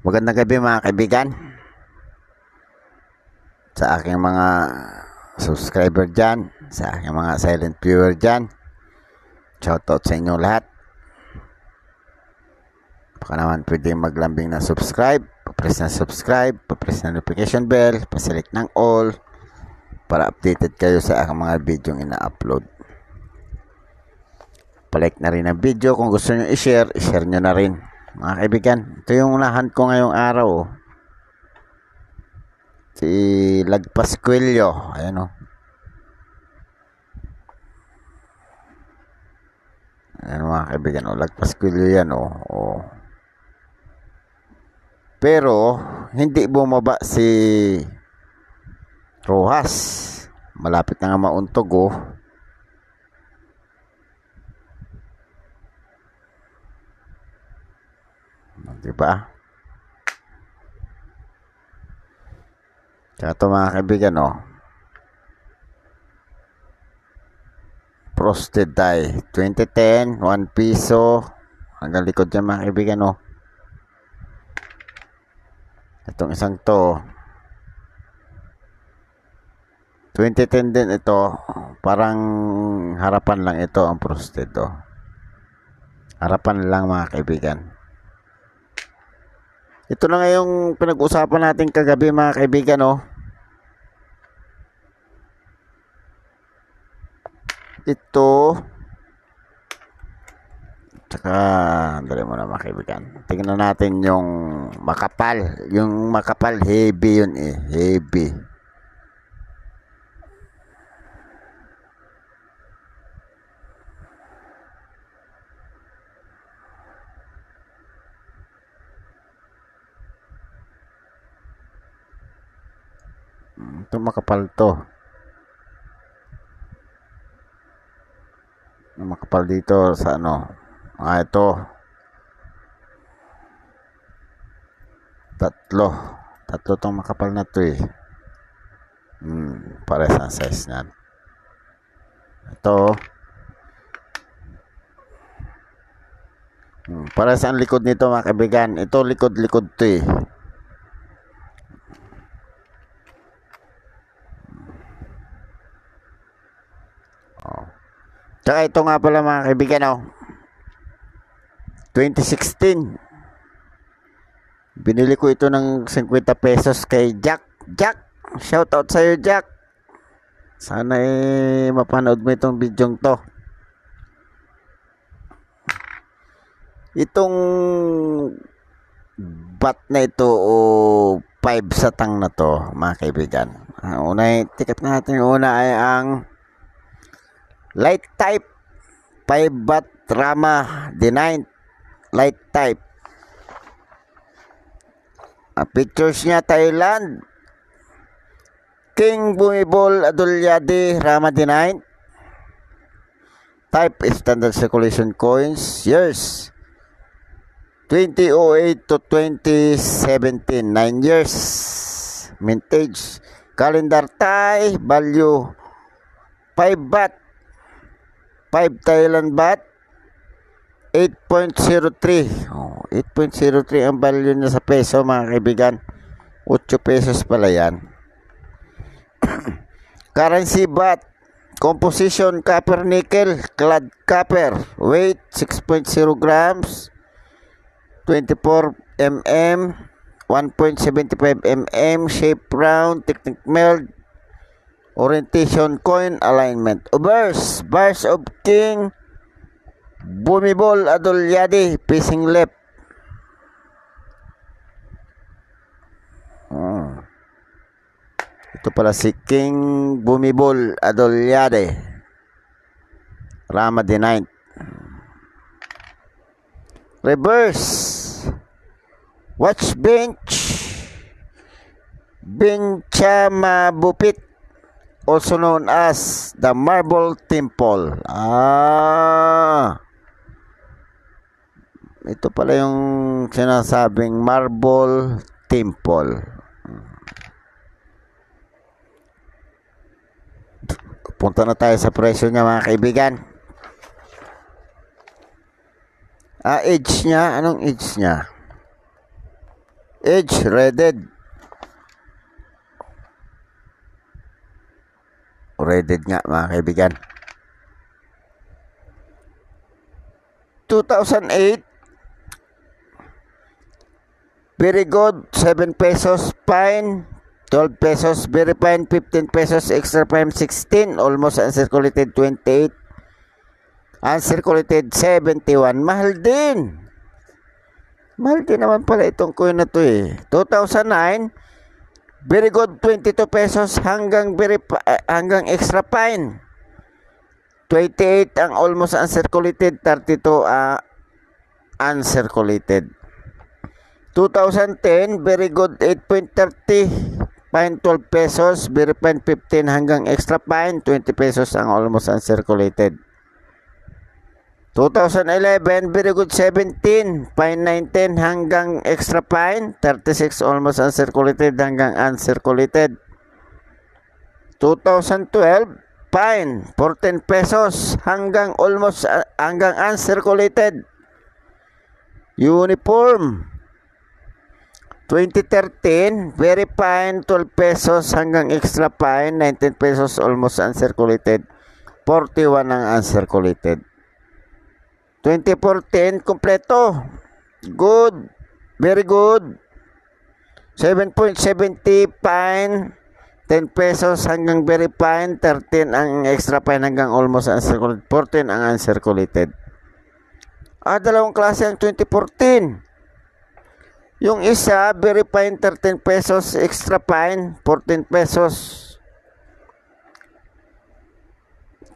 Magandang gabi mga kaibigan. Sa aking mga subscriber dyan, sa aking mga silent viewer dyan, shoutout sa inyo lahat. Baka naman pwede maglambing na subscribe, papress na subscribe, papress na notification bell, paselect ng all para updated kayo sa aking mga video ina-upload. Palike na rin ang video kung gusto nyo i-share nyo na rin. Mga kaibigan, ito yung unahan ko ngayong araw. Si Lagpas Coelho. Ayan o. Ayan mga kaibigan o. Lagpas Coelho yan o. Pero, hindi bumaba si Rojas. Malapit na nga mauntog o. Diba? Kaya ito mga kaibigan frosted tie 2010 1 piso hanggang likod dyan mga kaibigan itong isang to 2010 din ito, parang harapan lang ito ang frosted harapan lang mga kaibigan. Ito na nga yung pinag-usapan natin kagabi mga kaibigan Ito tsaka dali mo na mga kaibigan. Tingnan natin yung makapal. Yung makapal heavy yun heavy. Ito makapal to. Makapal dito sa ito tatlo tong makapal na to pares ang size nyan. Ito pares ang likod nito mga kaibigan. Ito likod to Tsaka ito nga pala mga kaibigan 2016 binili ko ito ng 50 pesos kay Jack. Shout out sa iyo Jack. Sana mapanood mo itong video to. Itong bat na ito 5 satang na to mga kaibigan. Ticket natin una ay ang light type 5 baht Rama D9 light type. Pictures niya Thailand King Bumibol Adulyadi Rama D9 type standard circulation coins years 2008 to 2017 9 years vintage calendar Thai value 5 baht 5 Thailand baht 8.03 8.03 ang value niya sa peso mga kaibigan. 8 pesos pala yan. Currency baht composition copper nickel clad copper weight 6.0 grams 24 mm 1.75 mm shape round technique meld orientation coin alignment bars of King Bumibol Adulyadi facing left. Ito pala si King Bumibol Adulyadi Rama D9 reverse watch bench Benchamabupit also known as the Marble Temple. Ito pala yung sinasabing Marble Temple. Punta na tayo sa presyo niya mga kaibigan. Age niya, anong age niya? Age rated. Rated nga mga kaibigan. 2008. Very good, 7 pesos fine, 12 pesos very fine, 15 pesos extra fine, 16, almost uncirculated 28, uncirculated 71. Mahal din. Mahal din naman pala itong coin na to eh. 2009, very good 22 pesos hanggang hanggang extra fine. 28 ang almost uncirculated, 32 uncirculated. 2010, very good 8.30, fine 12 pesos, very fine 15 hanggang extra fine, 20 pesos ang almost uncirculated. 2011, very good 17, fine 19 hanggang extra fine, 36 almost uncirculated hanggang uncirculated. 2012, fine 14 pesos hanggang almost hanggang uncirculated. Uniform 2013, very fine 12 pesos hanggang extra fine, 19 pesos almost uncirculated, 41 ang uncirculated. 2014, kompleto, good, very good, 7.70 fine, 10 pesos hanggang very fine, 13 ang extra fine hanggang almost uncirculated, 14 ang uncirculated. Dalawang klase ang 2014. Yung isa, very fine 13 pesos, extra fine 14 pesos.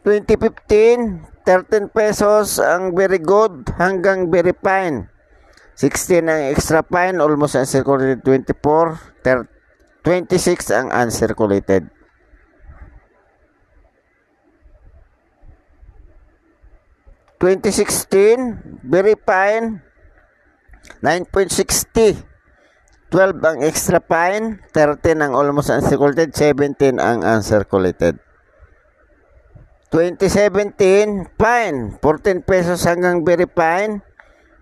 2015, 13 pesos ang very good hanggang very fine. 16 ang extra fine, almost uncirculated 24, 26 ang uncirculated. (2016) very fine 9.60, 12 ang extra fine, 13 ang almost uncirculated, 17 ang uncirculated. 2017, fine, 14 pesos hanggang very fine,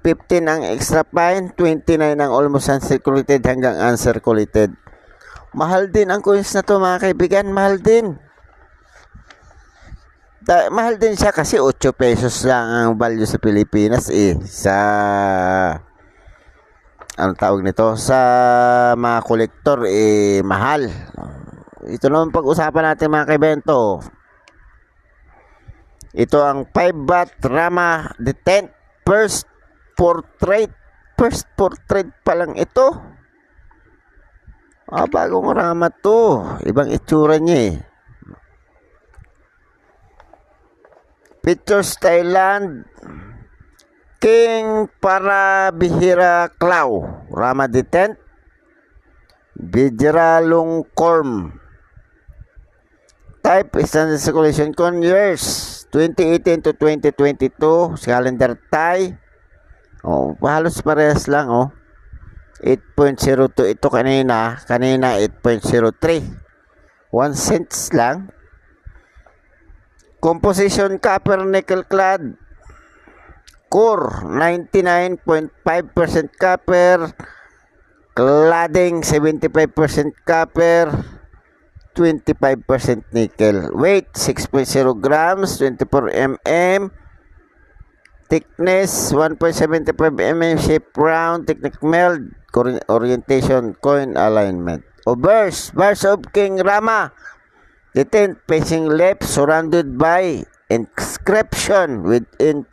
15 ang extra fine, 29 ang almost uncirculated hanggang uncirculated. Mahal din ang coins na to mga kaibigan, mahal din. Mahal din siya kasi 8 pesos lang ang value sa Pilipinas sa ang tawag nito sa mga kolektor mahal. Ito naman pag-usapan natin mga kaibento. Ito ang 5 baht Rama the 10th first portrait. First portrait pa lang ito. Bagong Rama to. Ibang itsura niya Pictures Thailand King Parabihira Clau Rama the 10th Bijralung Korm. Type standard circulation con years 2018 to 2022. Calendar Thai. Halos parehas lang 8.02 ito kanina 8.03. 1 cents lang. Composition copper nickel clad. Core 99.5% copper, cladding 75% copper, 25% nickel. Weight 6.0 grams, 24 mm. Thickness 1.75 mm, shape round, technique meld, orientation, coin alignment. Bars of King Rama the 10th facing left, surrounded by inscription with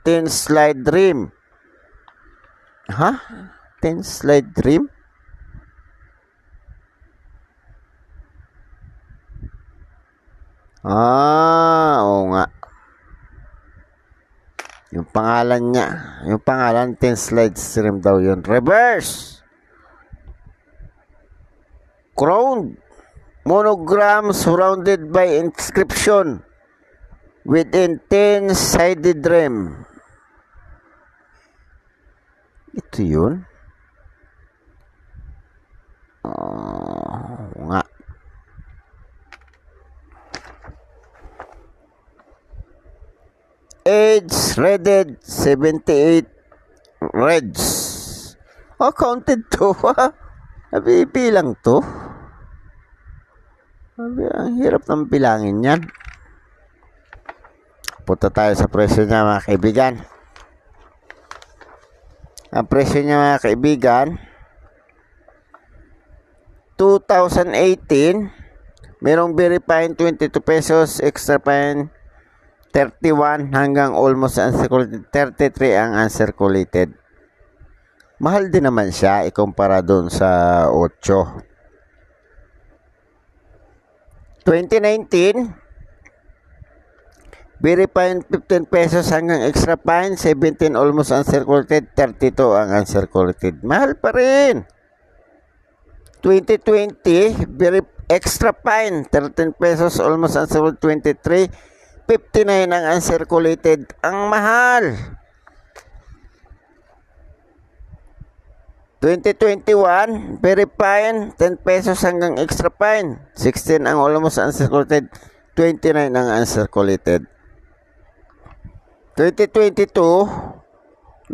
thin slide rim. 10 slide rim? Oo nga. Yung pangalan niya. Yung pangalan, 10 slide rim daw yun. Reverse. Crowned. Monogram surrounded by inscription within 10-sided rim. Ito yun? Nga. Age rated 78 reds. Counted to Nabibilang to. Ang hirap ng bilangin yan. Punta tayo sa presyo niya mga kaibigan. Ang presyo niya mga kaibigan, 2018, merong very fine 22 pesos, extra fine 31 hanggang almost uncirculated 33 ang uncirculated. Mahal din naman siya ikumpara doon sa 8. 2019, very fine 15 pesos hanggang extra fine 17 almost uncirculated 32 ang uncirculated. Mahal pa rin. 2020, very extra fine 13 pesos almost uncirculated 23 59 ang uncirculated. Ang mahal. 2021, very fine 10 pesos hanggang extra fine 16 ang almost uncirculated 29 ang uncirculated. 2022,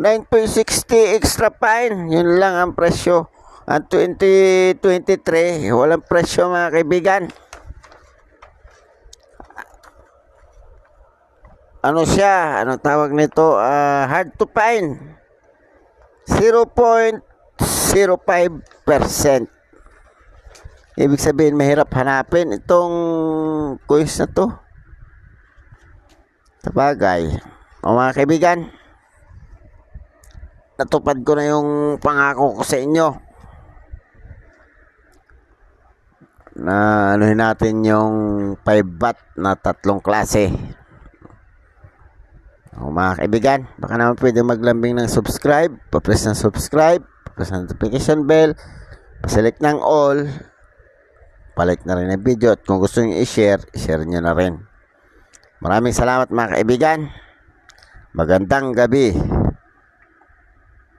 9.60 extra fine, yun lang ang presyo. Ang 2023, walang presyo mga kaibigan. Ano siya? Ano tawag nito? Hard to find. 0.05%. Ibig sabihin, mahirap hanapin itong coins na to. Sabagay. O mga kaibigan, natupad ko na yung pangako ko sa inyo. Na anuhin natin yung 5 baht na 3 klase. O mga kaibigan, baka naman pwede maglambing ng subscribe, pa-press ng subscribe, pa-press ng notification bell, pa-select ng all, pa-like na rin ang video, at kung gusto nyo i-share, i-share nyo na rin. Maraming salamat mga kaibigan. Magandang gabi.